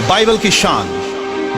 Bible की शान।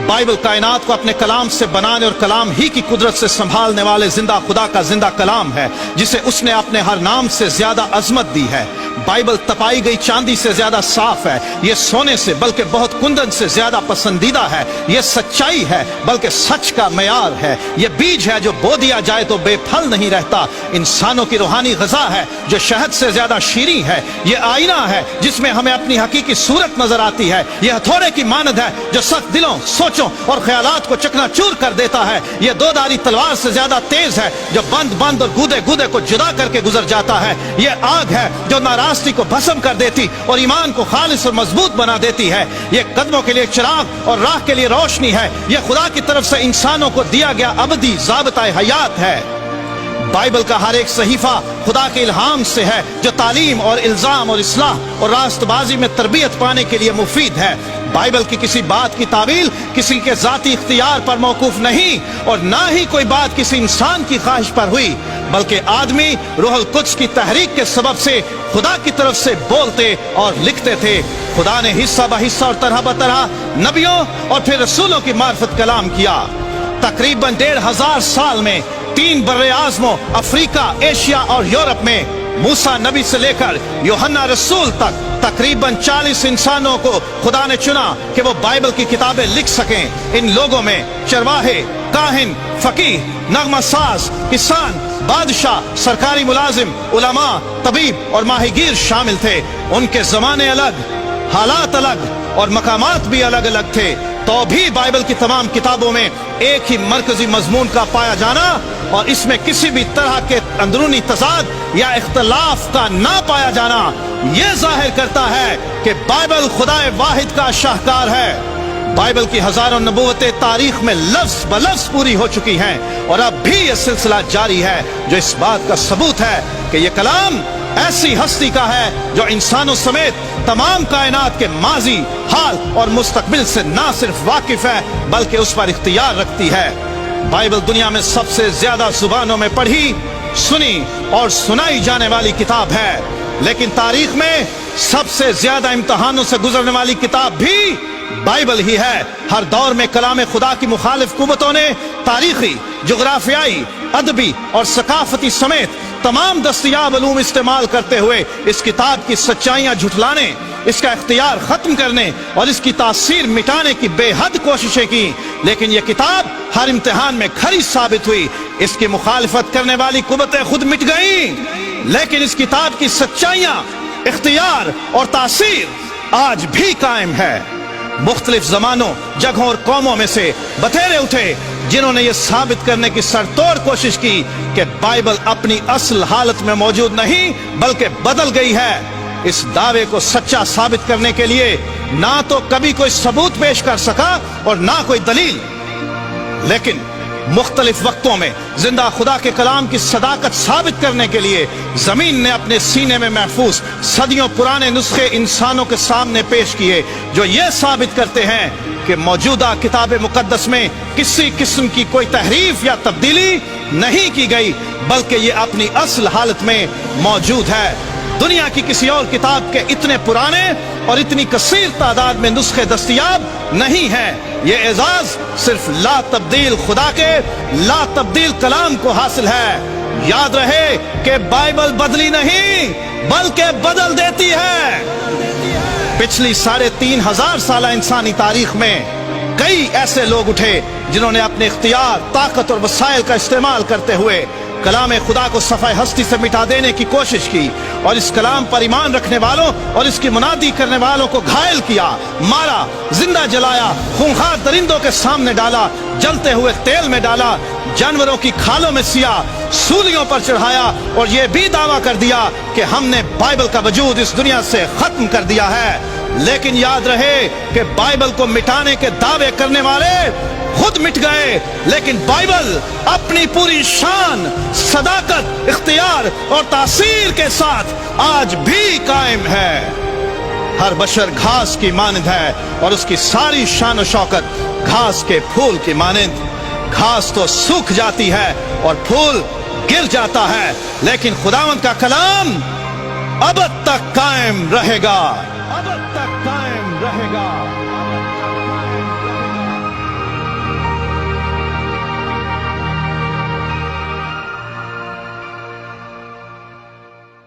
Bible कायनात को अपने कलाम से बनाने और कलाम ही की कुदरत से संभालने वाले जिंदा खुदा का जिंदा कलाम है, जिसे उसने अपने हर नाम से ज्यादा अजमत दी है। बाइबल तपाई गई चांदी से ज्यादा साफ है, ये सोने से बल्कि बहुत कुंदन से ज्यादा पसंदीदा है। ये सच्चाई है बल्कि सच का मयार है। ये बीज है जो बो दिया जाए तो बेफल नहीं रहता। इंसानों की रूहानी ग़िज़ा है जो शहद से ज्यादा शीरीं है। ये आईना है जिसमें हमें अपनी हकीकी सूरत नजर आती है। ये हथौड़े की मानद है जो सख्त दिलों, सोचों और ख्यालात को चकनाचूर कर देता है। ये दोधारी तलवार से ज्यादा तेज है जो बंद और गूदे गूदे को जुदा करके गुजर जाता है। ये आग है जो नाराज़गी को भस्म कर देती और ईमान को खालिस और मजबूत बना देती है। ये कदमों के लिए चिराग और राह के लिए रोशनी है। ये खुदा की तरफ से इंसानों को दिया गया अबदी ज़ाबिता हयात है। बाइबल का हर एक सहीफा खुदा के इल्हाम से है जो तालीम और इल्जाम और इस्लाह और रास्तबाजी में तरबियत पाने के लिए मुफीद है। बाइबल की किसी बात की तावील किसी के जाती इख्तियार पर मौकूफ नहीं और ना ही कोई बात किसी इंसान की ख्वाहिश पर हुई, बल्कि आदमी रूहुल कुद्स की तहरीक के सबब से खुदा की तरफ से बोलते और लिखते थे। खुदा ने हिस्सा ब हिस्सा और तरह ब तरह नबियों और फिर रसूलों की मार्फत कलाम किया। तकरीबन 1500 साल में 3 बर्रे आज़मों अफ्रीका, एशिया और यूरोप में मूसा नबी से लेकर यूहन्ना रसूल तक तकरीबन 40 इंसानों को खुदा ने चुना कि वो बाइबल की किताबें लिख सकें। इन लोगों में चरवाहे, काहिन, फकीह, नगमा साज, किसान, बादशाह, सरकारी मुलाजिम, उलमा, तबीब और माहिगीर शामिल थे। उनके जमाने अलग, हालात अलग और मकामात भी अलग अलग थे, तो भी बाइबल की तमाम किताबों में एक ही मरकजी मजमून का पाया जाना और इसमें किसी भी तरह के अंदरूनी तजाद या इख्तलाफ का ना पाया जाना यह जाहिर करता है कि बाइबल खुदाए वाहिद का शाहकार है। बाइबल की हजारों नबूवतें तारीख में लफ्ज ब लफ्ज पूरी हो चुकी हैं और अब भी यह सिलसिला जारी है, जो इस बात का सबूत है कि यह कलाम ऐसी हस्ती का है जो इंसानों समेत तमाम कायनात के माजी, हाल और मुस्तकबिल से ना सिर्फ वाकिफ है बल्कि उस पर इख्तियार रखती है। बाइबल दुनिया में सबसे ज्यादा जुबानों में पढ़ी, सुनी और सुनाई जाने वाली किताब है, लेकिन तारीख में सबसे ज्यादा इम्तहानों से गुजरने वाली किताब भी बाइबल ही है। हर दौर में कलाम खुदा की मुखालिफ कुव्वतों ने तारीखी, जुग्राफियाई, अदबी और सकाफती समेत तमाम दस्तयाब अलूम इस्तेमाल करते हुए इस किताब की सच्चाइयां झुठलाने, इसका इख्तियार खत्म करने और इसकी तासीर मिटाने की बेहद कोशिशें की, लेकिन यह किताब हर इम्तिहान में खरी साबित हुई। इसकी मुखालिफत करने वाली कुव्वतें खुद मिट गईं, लेकिन इस किताब की सच्चाइयां, इख्तियार और तासीर आज भी कायम है। मुख्तलिफ जमानों, जगहों और कौमों में से बतेरे उठे जिन्होंने ये साबित करने की सरतोड़ कोशिश की कि बाइबल अपनी असल हालत में मौजूद नहीं बल्कि बदल गई है। इस दावे को सच्चा साबित करने के लिए ना तो कभी कोई सबूत पेश कर सका और ना कोई दलील, लेकिन मुख्तलिफ वक्तों में जिंदा खुदा के कलाम की सदाकत साबित करने के लिए जमीन ने अपने सीने में महफूज सदियों पुराने नुस्खे इंसानों के सामने पेश किए, जो ये साबित करते हैं कि मौजूदा किताब मुकद्दस में किसी किस्म की कोई तहरीफ या तब्दीली नहीं की गई, बल्कि ये अपनी असल हालत में मौजूद है। दुनिया की किसी और किताब के इतने पुराने और इतनी कसीर तादाद में नुस्खे दस्तयाब नहीं हैं। ये एजाज सिर्फ ला तब्दील खुदा के ला तब्दील कलाम को हासिल है। याद रहे कि बाइबल बदली नहीं बल्कि बदल देती है। पिछली 3500 साल इंसानी तारीख में कई ऐसे लोग उठे जिन्होंने अपने इख्तियार, ताकत और वसाइल का इस्तेमाल करते हुए कलाम खुदा को सफ़ाए हस्ती से मिटा देने की कोशिश की और इस कलाम पर ईमान रखने वालों और इसकी मुनादी करने वालों को घायल किया, मारा, जिंदा जलाया, खूंखार दरिंदों के सामने डाला, जलते हुए तेल में डाला, जानवरों की खालों में सिया, सूलियों पर चढ़ाया और यह भी दावा कर दिया कि हमने बाइबल का वजूद इस दुनिया से खत्म कर दिया है। लेकिन याद रहे कि बाइबल को मिटाने के दावे करने वाले खुद मिट गए, लेकिन बाइबल अपनी पूरी शान, सदाकत, इख्तियार और तासीर के साथ आज भी कायम है। हर बशर घास की मानद है और उसकी सारी शान और शौकत घास के फूल की मानद। घास तो सूख जाती है और फूल गिर जाता है, लेकिन खुदावंद का कलाम अब तक कायम रहेगा।